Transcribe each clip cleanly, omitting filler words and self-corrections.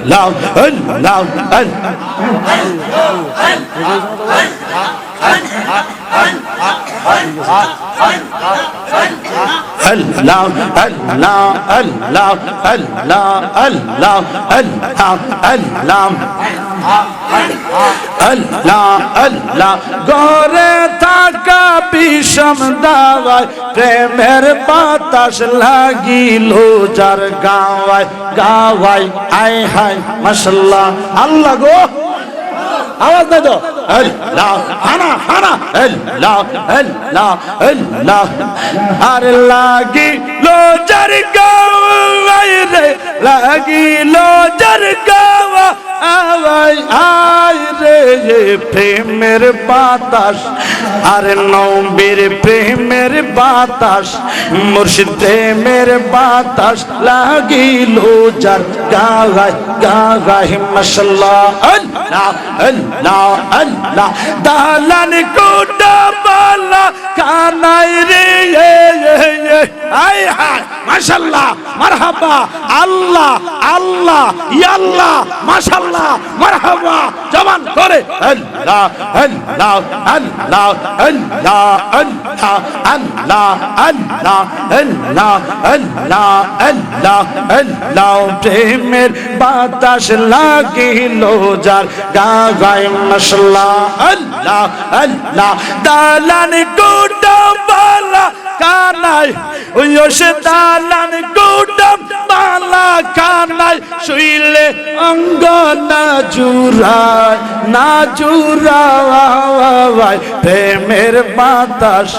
আল্লাহ আল্লাহ Allah Allah Allah Allah Allah Allah Allah Allah gore থাকা বিষম দাওয়ায় প্রেমের বাতাস লাগিলো যার গাওয়ায় গাওয়ায় আয় হায় মাশাআল্লাহ আল্লাহ গো আওয়াজ দাও তো আল্লাহ হানা হানা আল্লাহ আল্লাহ আল্লাহ আর লাগিলো যার গাওয়ায় রে লাগিলো যার গাওয়া আওয়াজ আয় রে প্রেমের বাতাস আর নবীর প্রেমের বাতাস মুর্শিদ প্রেমের বাতাস লাগিলো যার গাওয়ায় গাওয়ায় মাশাআল্লাহ আল্লাহ আল্লাহ আল্লাহ দালান কোটা বালা কানাই রে আয় হায় মাশাআল্লাহ মারহাবা আল্লাহ আল্লাহ ইয়াল্লাহ মাশাআল্লাহ মারহাবা জবান করে আল্লাহ আল্লাহ আল্লাহ আল্লাহ আল্লাহ আল্লাহ আল্লাহ আল্লাহ আল্লাহ আল্লাহ আল্লাহ প্রেমের বাতাস লাগিলো যার গায় মাশাআল্লাহ আল্লাহ আল্লাহ দালান কোটা বালা কানাই ওই সে দালান কোটা বালা কানাই শুইলে অঙ্গ না জুড়ায় না জুড়ায় প্রেমের বাতাস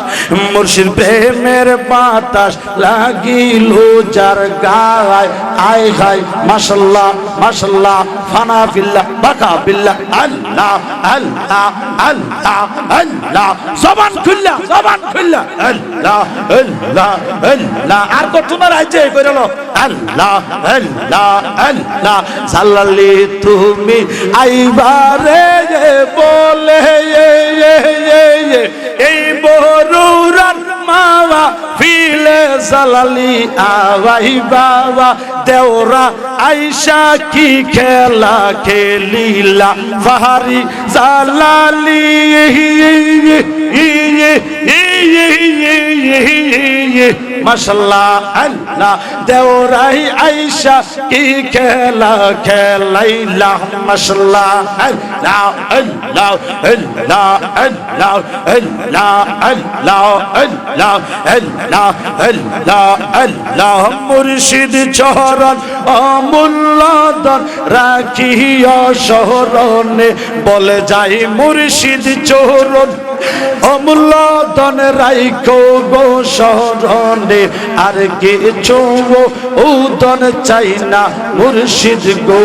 মুর্শিদ প্রেমের বাতাস লাগিলো যার গায় আয় হায় মাশাআল্লাহ মাশাআল্লাহ ফানা ফিল্লাহ বাকা বিল্লাহ আল্লাহ আল্লাহ আল্লাহ আল্লাহ জবান খুল্লা আল্লাহ আল্লাহ আল্লাহ আর কত না রাইছে কইরলো আল্লাহ আল্লাহ আল্লাহ সাল্লাল্লি তুমি আইবারে বলে এই বরুরার মাওয়া ফিলে জালালি আওয়াই বাবা দেওরা আইসা কি খেলা খেলিলা ফাহারি জালালি মাশাআল্লাহ আল্লাহ দেওরাই আইসা কি খেলা খেলাইলা মাশাআল্লাহ আল্লাহ আল্লাহ আল্লাহ আল্লাহ আল্লাহ আল্লাহ আল্লাহ আল্লাহ আল্লাহ আল্লাহ মুর্শিদ চরণ অমূল্যদান রাখিয়া শরণে বলে যাই মুর্শিদ চরণ অমূল্যদান রাইখো গো শরণে আর কিছু উদন চাই না মুর্শিদ গো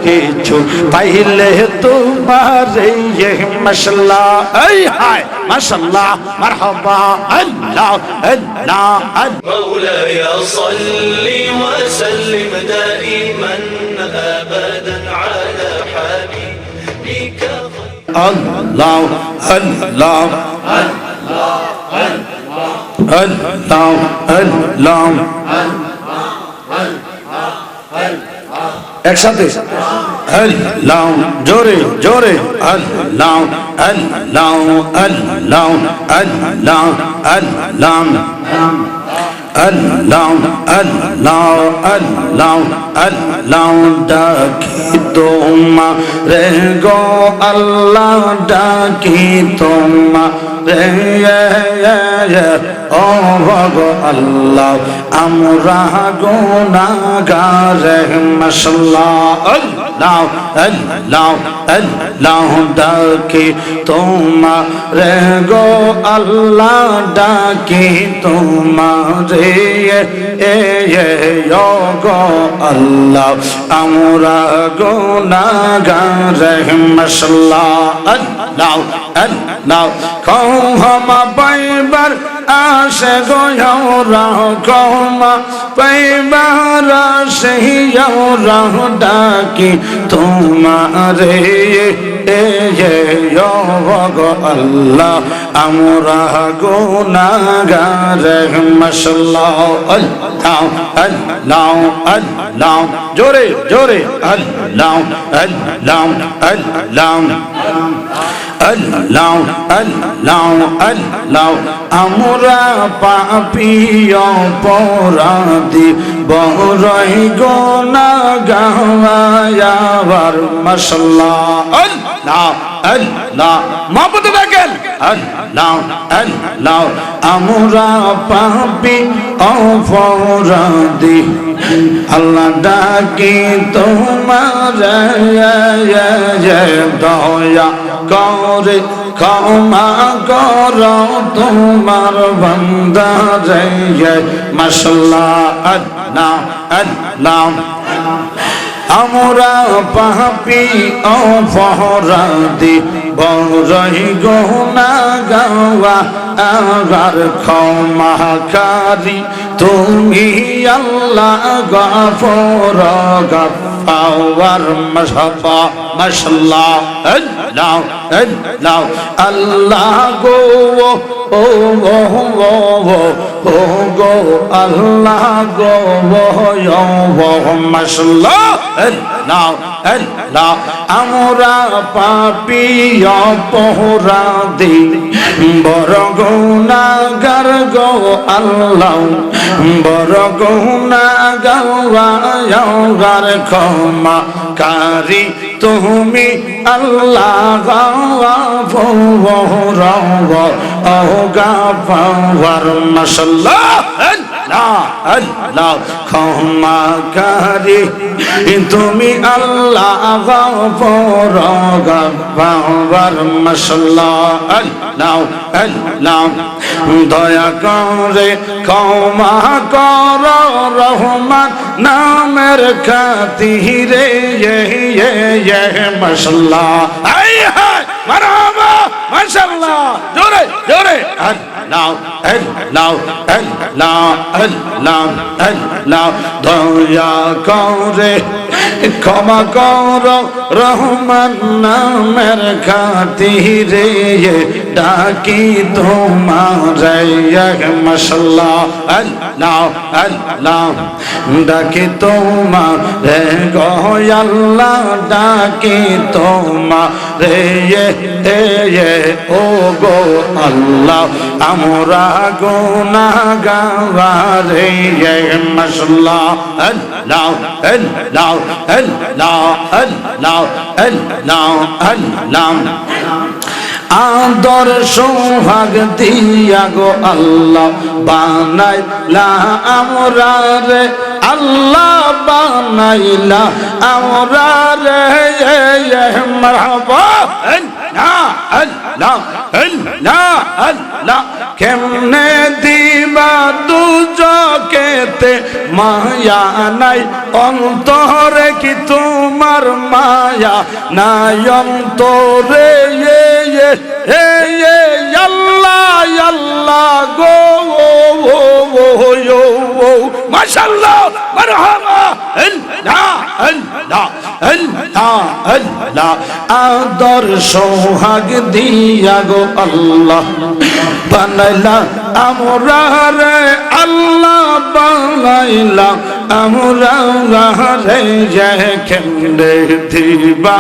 কিছু পাইলে তোমার মাশাআল্লাহ এই হায় মাশাআল্লাহ মারহাবা আল্লাহ আল্লাহ مولاي صل وسلم دائما ابدا على حبيبك Allah Allah Allah Allah একসাথে আল্লাহ জোরে জোরে আল্লাহ আল্লাহ আল্লাহ আল্লাহ আল্লাহ আল্লাহ আল্লাহ আল্লাহ আল্লাহ ডাকি তোমারে গো আল্লাহ ডাকি তোমারে ও গো আল্লাহ আমরা গুনাহগার মাশাআল্লাহ আল্লাহ আল্লাহ আল্লাহ ডাকি তোমারে গো আল্লাহ ডাকি তোমারে গো আল্লাহ আমরা গুনাহগার মাশাআল্লাহ আল্লাহ আল্লাহ ক্ষমা পাইবার আশে গো ক্ষমা পাইবার আশে ডাকি তোমারে গো আল্লাহ আমরা গুনাহগার মাশাআল্লাহ আল্লাহ আল্লাহ আল্লাহ জোরে জোরে আল্লাহ আল্লাহ আল্লাহ আল্লাহ আল্লাহ আল্লাহ আমরা পাপী অপরাধী বড়ই গুনাহগার মাশাআল্লাহ আল্লাহ আল্লাহ মাবুদ দেখেন আল্লাহ আল্লাহ আমরা পাপী অপরাধী আল্লাহ ডাকি তোমার দয়া করে ক্ষমা করো তোমার বান্দা রে মাশাআল্লাহ আল্লাহ আল্লাহ আমরা পাপী অপরাধী বড়ই গুনাহগার ক্ষমাকারী তুমি আল্লাহ গফুর গফফার মাশাআল্লাহ আল্লাহ আল্লাহ আল্লাহ গো ও গো আল্লাহ গো মাশাআল্লাহ আল্লাহ আল্লাহ আমরা পাপী অপরাধী বড় গুনাহগার গো আল্লাহ বড় গুনাহগার ক্ষমাকারী তুমি আল্লাহ গফুর গফফার মাশাআল্লাহ আল্লাহ আল্লাহ ক্ষমাকারী তুমি আল্লাহ গফুর গফফার মাশাআল্লাহ আল্লাহ আল্লাহ দয়া করে ক্ষমা কর রহমান নামের খাতিরে মাশাআল্লাহ আই হায় মারহাবা মাশাআল্লাহ জোরে জোরে আল্লাহ আল্লাহ আল্লাহ আল্লাহ আল্লাহ দয়া করে ক্ষমা কর রহমান নামের খাতিরে ডাকি তোমার মাশাআল্লাহ আল্লাহ আল্লাহ ডাকি তোমার গো আল্লাহ ডাকি তোমার ও গো আল্লাহ আমরা গুনাহগার মাশাআল্লাহ আল্লাহ আল্লাহ আল্লাহ আল্লাহ আল্লাহ আল্লাহ আদর সোহাগ দিয়া গো আল্লাহ বানাইলা আমরা রে আল্লাহ বানাইলা আমরা রে মারহাবা আল্লাহ আল্লাহ আল্লাহ আল্লাহ কেমনে দিবা দুজকেতে মায়া নাই অন্তরে কি তোমার মায়া নাই অন্তরে আল্লাহ আল্লাহ গো মাশাআল্লাহ মারহাবা আল্লাহ আল্লাহ আল্লাহ আল্লাহ আদর সোহাগ দিয়া গো আল্লাহ বানাইলা আমরা রে আল্লাহ বানাইলা আমরা রে কেমনে দিবা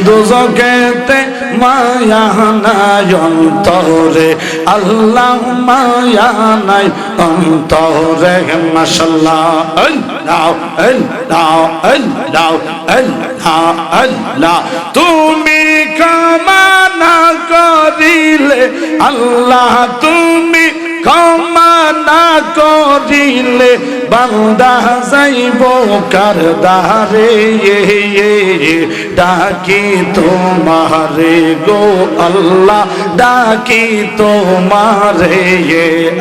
দুজকেতে মায়া নাই অন্তরে আল্লাহ মায়া নাই অন্তরে মাশাআল্লাহ আল্লাহ আল্লাহ আল্লাহ আল্লাহ আল্লাহ তুমি ক্ষমা না করিলে আল্লাহ তুমি ক্ষমা না করিলে বান্দা যাইব কারদারে ডাকি তোমারে গো আল্লাহ ডাকি তোমারে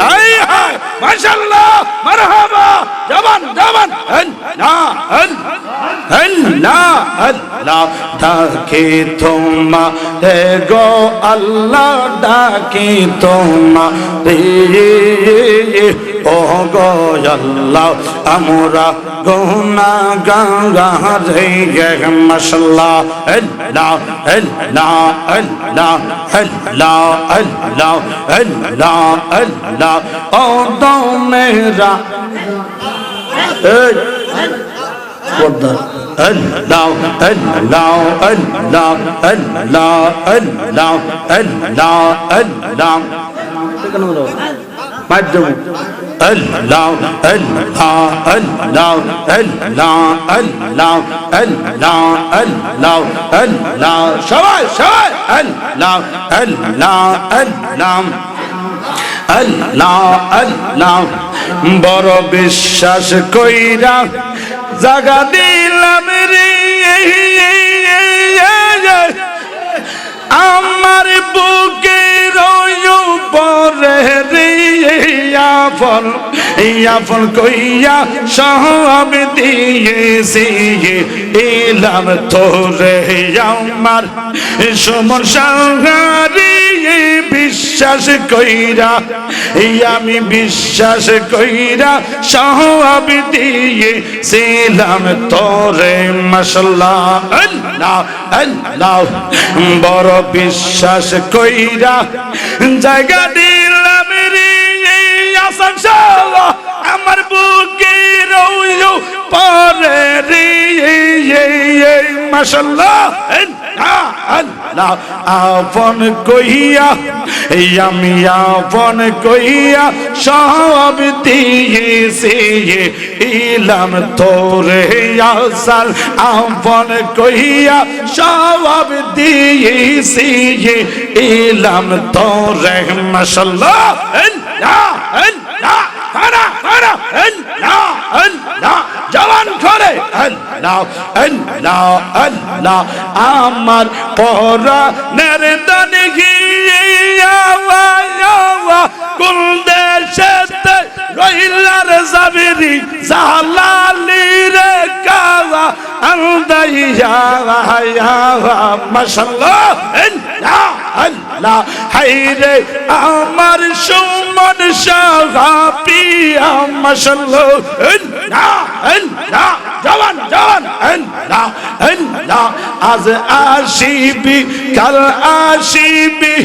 আই হায় মাশাআল্লাহ মারহাবা জবান জবান আল্লাহ আল্লাহ আল্লাহ ডাকি তোমারে গো আল্লাহ ডাকি তোমারে ও গো আল্লাহ আমরা গুনাহগার রে মাশাআল্লাহ আল্লাহ আল্লাহ আল্লাহ আল্লাহ আল্লাহ আল্লাহ আল্লাহ ও তো মেরা পর্দা আল্লাহ আল্লাহ আল্লাহ আল্লাহ আল্লাহ আল্লাহ আল্লাহ মাধ্যম আল্লাহ আল্লাহ আল্লাহ আল্লাহ আল্লাহ আল্লাহ আল্লাহ আল্লাহ সবাই সবাই আল্লাহ আল্লাহ আল্লাহ আল্লাহ আল্লাহ বড় বিশ্বাস কইরা জাগা দিলাম রে আমার বুকে রয়ো পরে রে আপন আপন কইয়া সব দিয়েছি এলাম তোরে আমার সমস্যারি বিশ্বাস কইরা আমি বিশ্বাস কইরা সব দিয়েছিলাম তোরে মাশাআল্লাহ আল্লাহ আল্লাহ বড় বিশ্বাস কইরা জায়গা দিলাম রে আমার বুকে রইলো পরে রে মাশাআল্লাহ আল্লাহ আপন কইয়া আমি আপন কইয়া সব দিয়েছি ইলাম তোরে আসাল আপন কইয়া সব দিয়েছি ইলাম তোরে মাশাআল্লাহ আল্লাহ আল্লাহ খানা খানা আল্লাহ আল্লাহ জওয়ান করে আল্লাহ আল্লাহ আল্লাহ আমার পরাণের দান গিয়া কুল দেশেতে রইলার জাবিরি জালালি রে কাওয়া আলদাইয়া মাশাআল্লাহ আল্লাহ আল্লাহ হায়রে আমার সুমন সাহাবিয়া মাশাআল্লাহ আল্লাহ আল্লাহ জওয়ান জওয়ান আল্লাহ আল্লাহ আজ আসিবি কাল আসিবি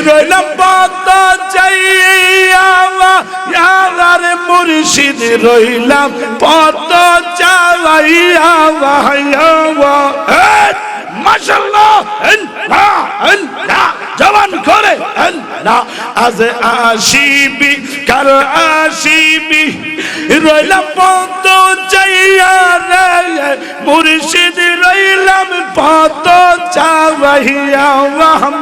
রইলাম পত চাইয়া ইয়ার মুর্শিদ রইলাম পত চাইয়া মাশাআল্লাহ আল্লাহ আল্লাহ জওয়ান করে আল্লাহ আজ আসিবি কাল আসিবি রইলাম পত চাইয়া রে মুর্শিদ রইলাম পত চাইয়া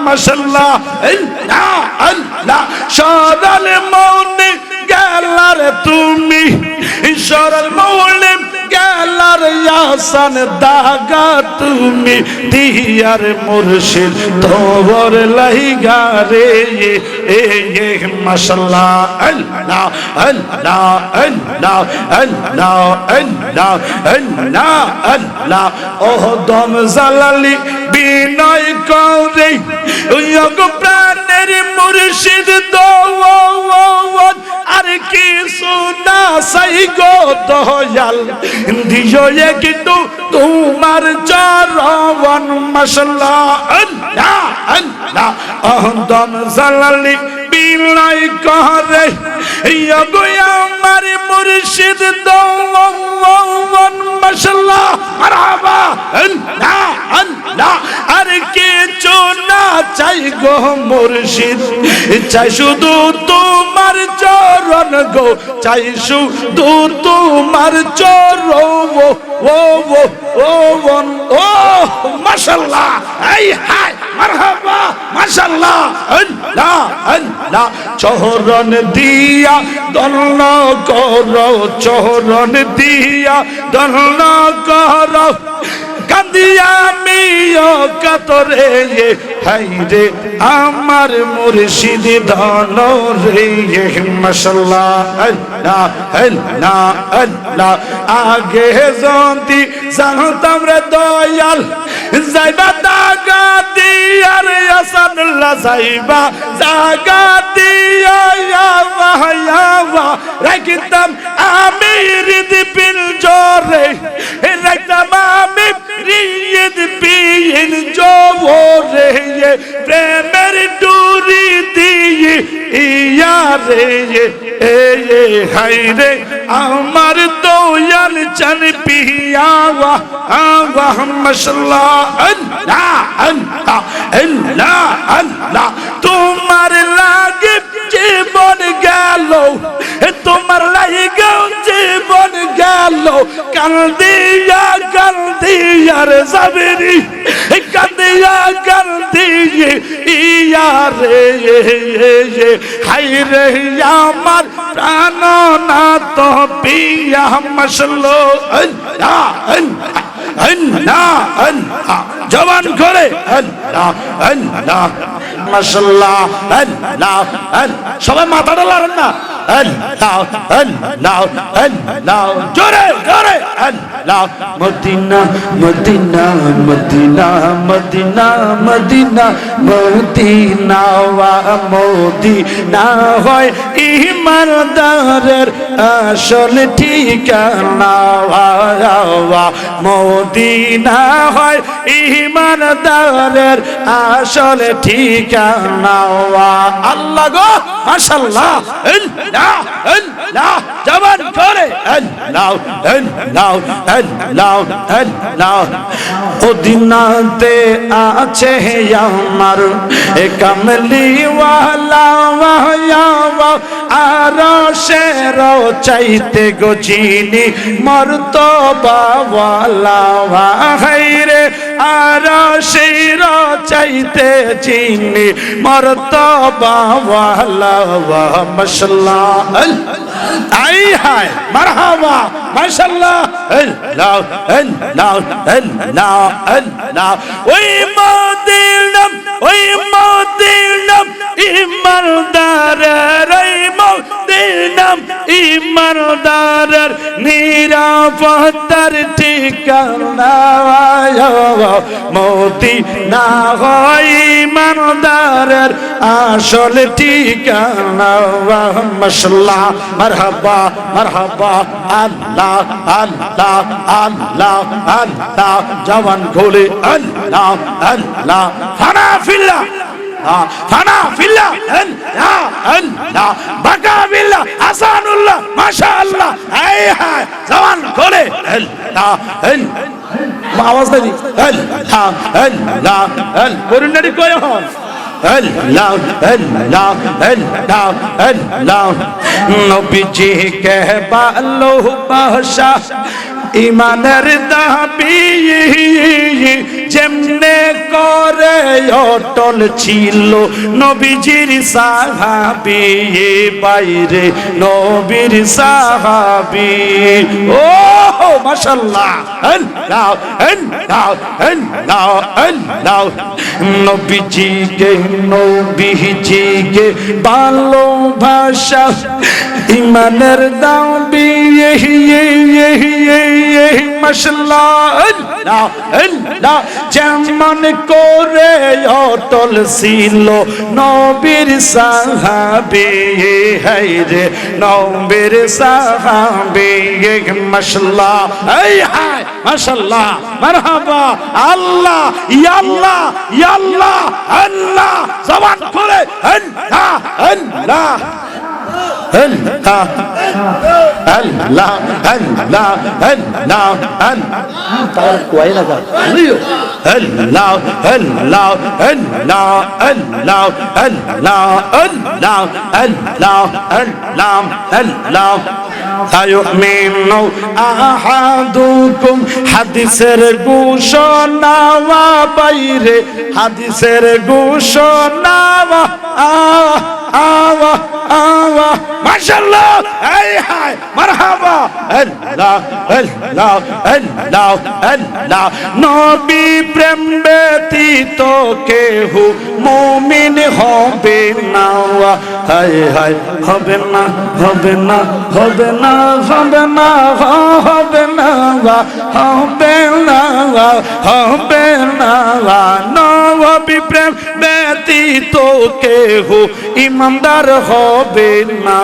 মাশাআল্লাহ আল্লাহ আল্লাহ সরল মনে গেলার তুমি সরল মনে গেলার আসান দাগা তুমি দিয়ার মুর্শিদ তোর লাইগা রে মাশাআল্লাহ আল্লাহ আল্লাহ আল্লাহ আল্লাহ আল্লাহ আল্লাহ আল্লাহ ও দম জালালি বিনয় করে ওগো প্রাণের মুর্শিদ দওয়াত আর কি সোনা সাই গো দয়াল দিও একটু তোমার চরণ মাশাআল্লাহ আল্লাহ আল্লাহ দম জালালি বিনয় করে ওগো আমার মুর্শিদ দওয়াত মাশাআল্লাহ মারহাবা আল্লাহ আল্লাহ আর কিছু না চাই গো মুর্শিদ চাই শুধু তোমার চরণ গো চাই শুধু তোমার চরণ ও মাশাআল্লাহ এই হাই মারহাবা মাশাআল্লাহ আল্লাহ আল্লাহ চরণ দিয়া দন্ন করো চরণ দিয়া দন্ন করো কান্দিয়া মিও কাতরে হাই রে আমার মুর্শিদ ধন রে মাশাআল্লাহ আল্লাহ আল্লাহ আল্লাহ আগে যদি জানতাম রে দয়াল যাইবা দাগা দিয়ার আসাদুল্লাহ যাইবা জাগা দিয়া রাখিতাম আমি হৃদ পিল জোরে রাখতাম আমি হৃদ পিল জোরে প্রেমের ডুরি দিয়ে ইয়া রে হাই রে আমার দয়াল চান পিয়া আল্লাহ মাশাআল্লাহ আল্লাহ আল্লাহ আল্লাহ আল্লাহ তোমার লাগে জীবন গেল তোমার লাগে জীবন গেল কান্দিয়া রে সাবেরি কান্দিয়া ইয়া রে হাই রে আমার প্রাণ না তো পিয়া মাশাআল্লাহ আল্লাহ আল্লাহ আল্লাহ জবান করে আল্লাহ আল্লাহ মাশাআল্লাহ আল্লাহ সবাই মাথাটা লাড়েন না আল্লাহ আল্লাহ আল্লাহ জোরে জোরে আল্লাহ মদিনা মদিনা মদিনা মদিনা মদিনা মদিনা ওয়া মদিনা হয় ইমানদারের আসল ঠিকানা ওয়া মদিনা হয় ইমানদারের আসল ঠিকানা ওয়া আল্লাহ গো মাশাআল্লাহ আল্লাহ আল্লাহ জবান করে আল্লাহ আল্লাহ আল্লাহ আল্লাহ মদিনাতে আছে আমার কামলি ওয়ালা আরশের চাইতে গো যিনি মর্তবা ওয়ালা হায়রে আরশের চাইতে যিনি মর্তবা ওয়ালা মাশাআল্লাহ আই হায় মারহাবা মাশাআল্লাহ আল্লাহ আল্লাহ আল্লাহ আল্লাহ ওই মদিনা ইমানদারের ওই মদিনা ইমানদারের নিরাপত্তার ঠিকানা মদিনা হয় ইমানদারের আসল ঠিকানা মাশাআল্লাহ মারহাবা মারহাবা আল্লাহ আল্লাহ আল্লাহ আল্লাহ জওয়ান খোলে আল্লাহ আল্লাহ ফানা ফিল্লাহ ফানা ফিল্লাহ আল্লাহ আল্লাহ বাকা বিল্লাহ হাসানুল্লাহ মাশাআল্লাহ হায় হায় জওয়ান খোলে আল্লাহ আওয়াজ দেই আল্লাহ আল্লাহ করুণারি কয় হন আল্লাহ আল্লাহ আল্লাহ আল্লাহ নবীজি কে ভালোবাসা ইমানের দাবি যেমনে করে অটল ছিল নবীজির সাহাবী বাইরে নবীর সাহাবী ও মাশাআল্লাহ আল্লাহ আল্লাহ আল্লাহ আল্লাহ নবীজিকে ভালোবাসা ইমানের দাবি মাশাআল্লাহ আল্লাহ আল্লাহ যেমন করে অটল ছিল নবীর সাহাবী হায়রে নবীর সাহাবী মাশাআল্লাহ এই হায় মাশাআল্লাহ মারহাবা আল্লাহ ইয়া আল্লাহ ইয়া আল্লাহ আল্লাহ জবান করে আল্লাহ আল্লাহ আল্লাহ আল্লাহ আল্লাহ আল্লাহ তার কোয়াই লাগা আল্লাহ আল্লাহ আল্লাহ আল্লাহ আল্লাহ আল্লাহ আল্লাহ আল্লাহ আল্লাহ আয়ুমিনু আহাদুকুম হাদিসের ঘোষণা বাইরে হাদিসের ঘোষণা মাশাআল্লাহ এই হায় মারহাবা আল্লাহ আল্লাহ আল্লাহ আল্লাহ নবী প্রেম ব্যতীত কেহ মুমিন হবে না হায় হায় হবে না হবে না হবে না হবে না হবে না হবে না হবে না নবী প্রেম ব্যতীত কেহ ইমানদার হবে না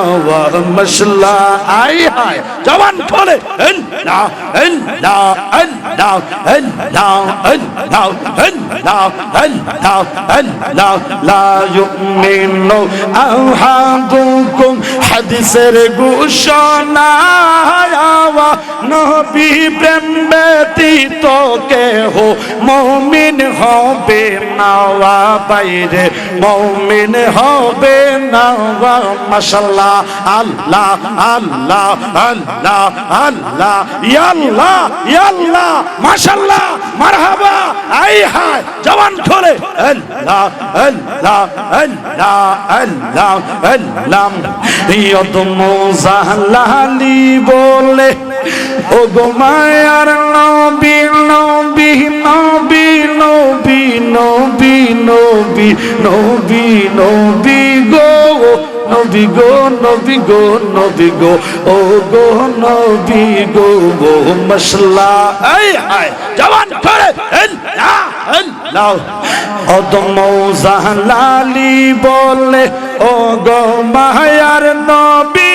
মশলা আই হায় জবান খোলে আল্লাহ আল্লাহ আল্লাহ আল্লাহ আল্লাহ আল্লাহ আল্লাহ আল্লাহ লা ইউমিনু আহাদুকুম হাদিসের ঘোষণা নবী প্রেম ব্যতীত কেহ মুমিন হবে না বাইরে মুমিন হবে না মাশাআল্লাহ আল্লাহ আল্লাহ আল্লাহ আল্লাহ ইয়া আল্লাহ ইয়া আল্লাহ মাশাআল্লাহ মারহাবা আই হায় জবান খোলে আল্লাহ আল্লাহ আল্লাহ আল্লাহ আল্লাহ ইয়দমু জালালি বলে ও গো মায়ার নবী নবী নবী নবী নবী নবী নবী নবী গো নবী গো নবী গো নবী গো ও গো নবী গো গো মশলা এই হায় জবান করে আল্লাহ আল্লাহ অদম জালালি বলে ও গো মায়ার নবী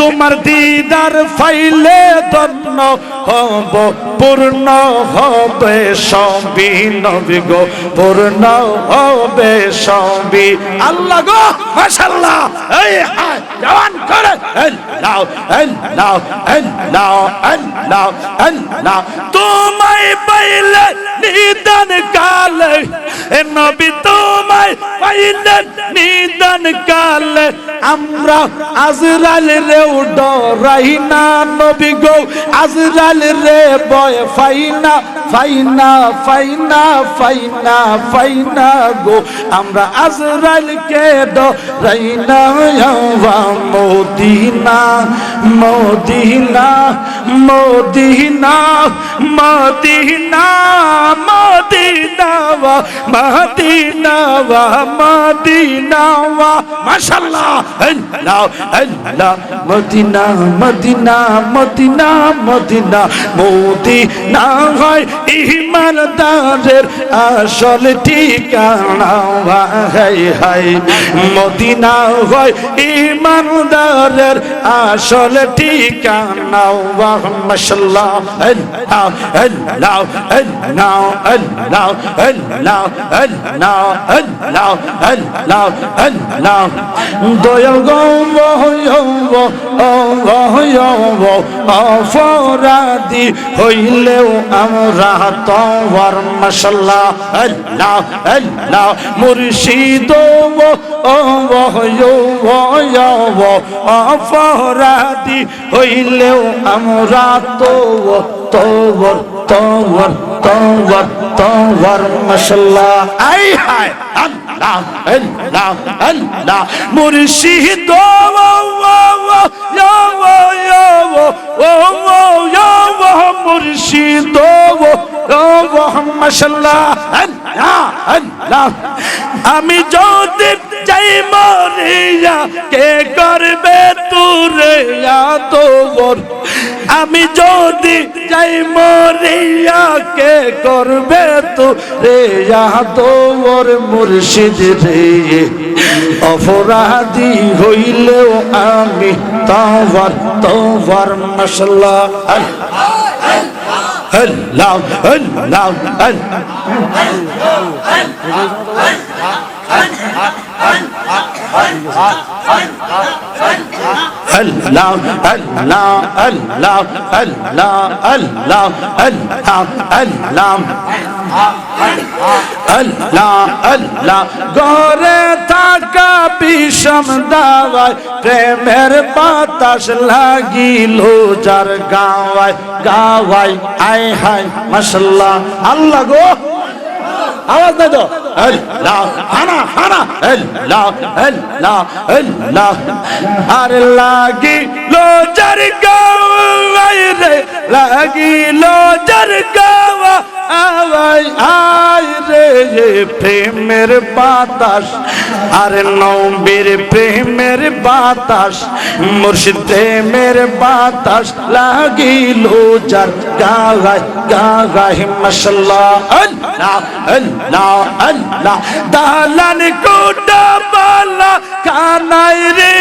তোমার দিদার ফাইলে ধন্য হব পূর্ণ হবে সবই নবী গো পূর্ণ হবে সবই আল্লাহ গো মাশাআল্লাহ এই হায় জওয়ান করে আল্লাহ আল্লাহ আল্লাহ আল্লাহ আল্লাহ তোমায় পাইলে নিদান কালে নবী তোমায় পাইলে নিদান কালে আমরা আজরাইল রে ডরাই না নবী গো আজরাইল রে ভয় ফাইনা ফাইনা ফাইনা ফাইনা ফাইনা গো আমরা আজরাইল কে ডরাই না মদিনা মদিনা মদিনা মদিনা মদিনা মদিনা মদিনা মাশাআল্লাহ আল্লাহ আল্লাহ মদিনা মদিনা মদিনা মদিনা মদিনা হয় ইমানদারের আসল ঠিকানা হাই হাই মদিনা হয় ইমানদারের আসল ঠিকানা মাশাআল্লাহ আল্লাহ আল্লাহ আল্লাহ আল্লাহ আল্লাহ আল্লাহ আল্লাহ আল্লাহ আল্লাহ দয়াল গো অপরাধী হইলেও আমরা তোমার মাশাআল্লাহ আল্লাহ আল্লাহ মুর্শিদ অপরাধী হইলেও আমরা তোর মাশাআল্লাহ আই হায় আল্লাহ আল্লাহ আল্লাহ মুর্শিদ মুর্শিদ মাশাআল্লাহ আল্লাহ আল্লাহ আমি যদি যাই মরিয়া কে করবে তুরে তোর আমি যদি যাই মরিয়া কে করবে তুরে তোর মুর্শিদ রে অপরাধী হইলেও আমি তোমার মাশাআল্লাহ আল্লাহ আল্লাহ আল্লাহ আল্লাহ আল্লাহ আল্লাহ আল্লাহ আল্লাহ আল্লাহ আল্লাহ আল্লাহ গরে থাকা বিষম দাওয়ায় প্রেমের বাতাস লাগিল যার গাওয়ায় গাওয়ায় আয় হায় মাশাআল্লাহ আল্লাহ গো আওয়াজ দে তো আল্লাহ হানা হানা আল্লাহ আল্লাহ আল্লাহ আর লাগিল যার গাওয়ায় রে লাগিল যার গাওয়া আয় আয় রে প্রেমের বাতাস আর নবীর প্রেমের বাতাস মুর্শিদ প্রেমের বাতাস লাগিল যার গায় গায় মাশাআল্লাহ আল্লাহ আল্লাহ আল্লাহ দালান কোটা বালা কানাই রে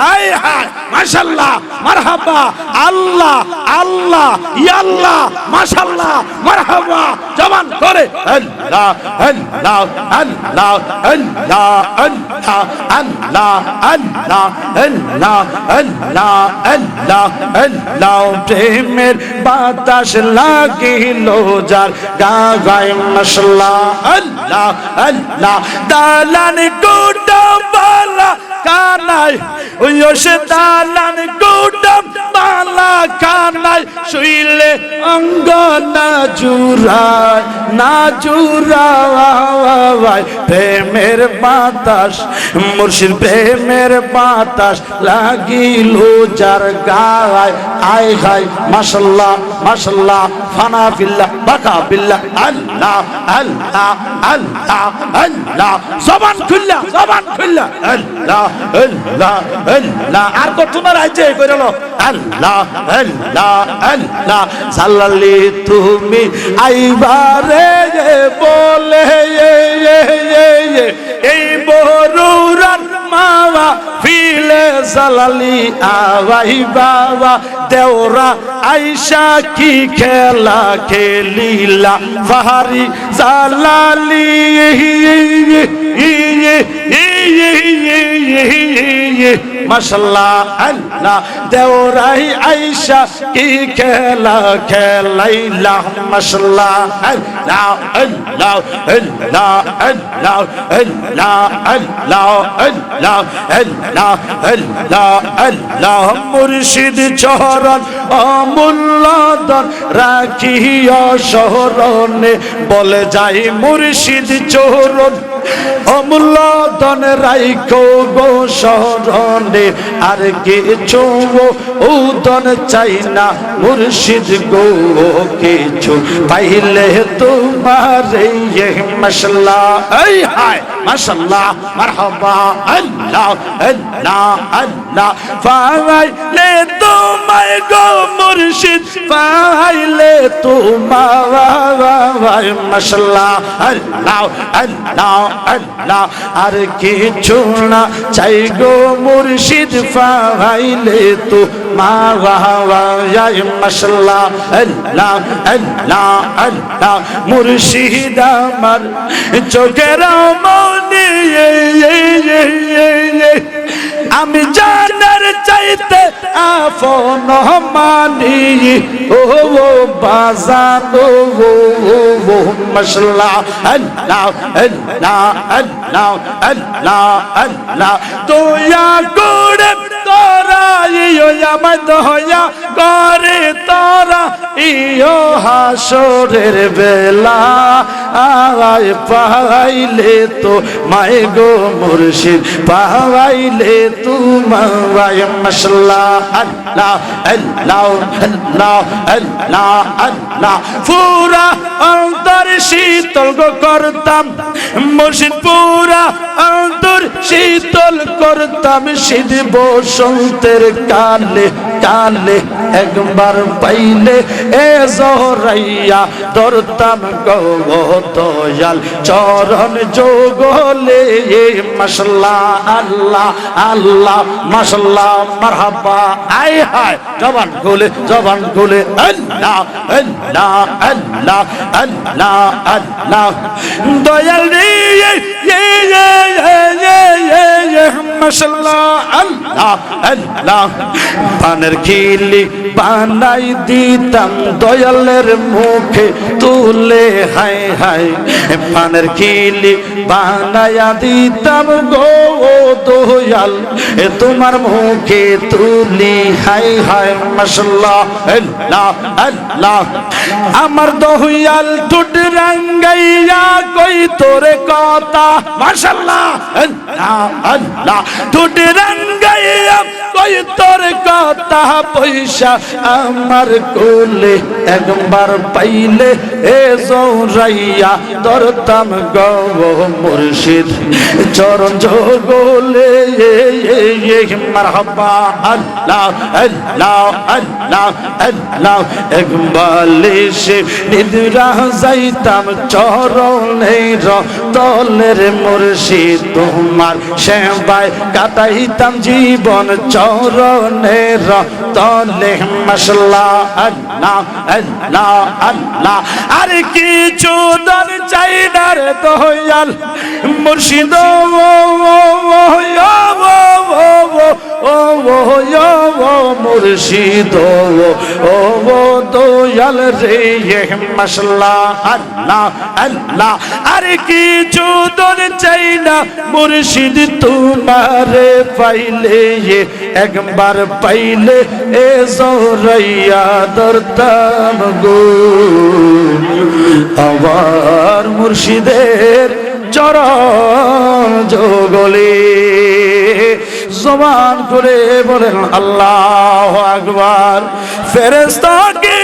আয় হায় মাশাআল্লাহ মারহাবা আল্লাহ আল্লাহ ইয়াল্লাহ মাশাআল্লাহ মারহাবা জবান করে আল্লাহ আল্লাহ আল্লাহ আল্লাহ আল্লাহ আল্লাহ আল্লাহ আল্লাহ আল্লাহ আল্লাহ আল্লাহ প্রেমের বাতাস লাগিল যার গায় মাশাআল্লাহ আল্লাহ আল্লাহ দালান কোটা বালা কানাই ওই সে দালান কোটা বালা কানাই শুইলে অঙ্গ না জুড়ায় না জুড়ায় প্রেমের বাতাস মুর্শিদ প্রেমের বাতাস লাগিল যার গায় আয় হায় মাশাআল্লাহ মাশাআল্লাহ ফানা বিল্লাহ বাকা বিল্লাহ আল্লাহ আল্লাহ আল্লাহ আল্লাহ জবান খুললা আল্লাহ আল্লাহ আল্লাহ আর কত তোমার আইছে কইরলো আল্লাহ আল্লাহ আল্লাহ সাল্লাল্লি তুমি আইবারে বলে এই বরুরার মাওয়া ফিলে জালালি আওয়াই বাবা দেওরা আইসা কি খেলা খেলিলা ফাহারি জালালি মাশাআল্লাহ আল্লাহ দেওরাই আইসা কি খেলা খেলাইলা মাশাআল্লাহ আল্লাহ আল্লাহ আল্লাহ আল্লাহ আল্লাহ আল্লাহ আল্লাহ আল্লাহ আল্লাহ আল্লাহ মুর্শিদ চরণ অমূল্যদন রাখিয়া শরণে বলে যাই মুর্শিদ চরণ অমূল্যদন রাইখো গো শরণে আর কিছু উদন চাই না মুর্শিদ গো কিছু পাইলে তোমার মাশাআল্লাহ এই হায় মাশাআল্লাহ মারহাবা আল্লাহ আল্লাহ আল্লাহ পাইলে তোমায় গো মুর্শিদ পাইলে তোমায় মাশাআল্লাহ আল্লাহ আল্লাহ আল্লাহ আর কিছু না চাই গো মুর্শিদ পাইলে তো মাওয়ায় মাশাআল্লাহ আল্লাহ আল্লাহ আল্লাহ মুর্শিদ আমার চোখের মনি আমি জানার চাইতে আপন মানি ও বাজানো মাশাআল্লাহ আল্লাহ আল্লাহ আল্লাহ আল্লাহ আল্লাহ দয়া করে তোরা ইয়ো আমার দয়া করে তোরা ইয়ো হাসরের বেলা আয় পাইলে তো মায় গো মুর্শিদ পাইলে তোমায় মাশাআল্লাহ আল্লাহ আল্লাহ আল্লাহ আল্লাহ আল্লাহ পুরা অন্তর শীতল করতাম মুর্শিদ পুরা অন্তর শীতল করতাম শীত বসন্তের কালে কালে একবার পাইলে এ জহরাইয়া ধরতাম গো দয়াল চরণ যোগলে মাশাআল্লাহ আল্লাহ আল্লাহ মাশাআল্লাহ মারহাবা আয় হায় জবান খুলে আল্লাহ আল্লাহ আল্লাহ আল্লাহ আল্লাহ দয়াল রে মাশাআল্লাহ আল্লাহ আল্লাহ পানের খিলি বানাই দিতাম দয়ালের মুখে তুলে হায় হায় পানের খিলি বানায়া দিতাম গো দয়াল তোমার মুখে তুলি হায় হায় মাশাআল্লাহ আল্লাহ আল্লাহ আমার দয়াল ঠোঁট রাঙ্গাইয়া কই তোরে কথা মাশাআল্লাহ আল্লাহ আল্লাহ ঠোঁট রাঙ্গাইয়া কই তোর কথা পয়সা আমার কোলে একবার পাইলে এ জৌরাইয়া দরতাম গো মুর্শিদ চরণ জগলে মারহাবা আল্লাহ আল্লাহ আল্লাহ আল্লাহ একবালিশে নিদ্রা যাইতাম চরণের তলের মুর্শিদ তোমার সেবায় কাটাইতাম জীবন চরণের তলে মাশাআল্লাহ আল্লাহ আল্লাহ আল্লাহ আর কিছু দর চাই না রে দয়াল মুর্শিদ মুর্শিদ ও দয়াল রে মাশাআল্লাহ আল্লাহ আল্লাহ আর কিছু দর চাই না মুর্শিদ তোমারে পাইলে একবার পাইলে এ জৌরাইয়া দরতাম গো আবার মুর্শিদের চরণ জগলে জবান করে বলেন আল্লাহু আকবার ফেরেশতা কি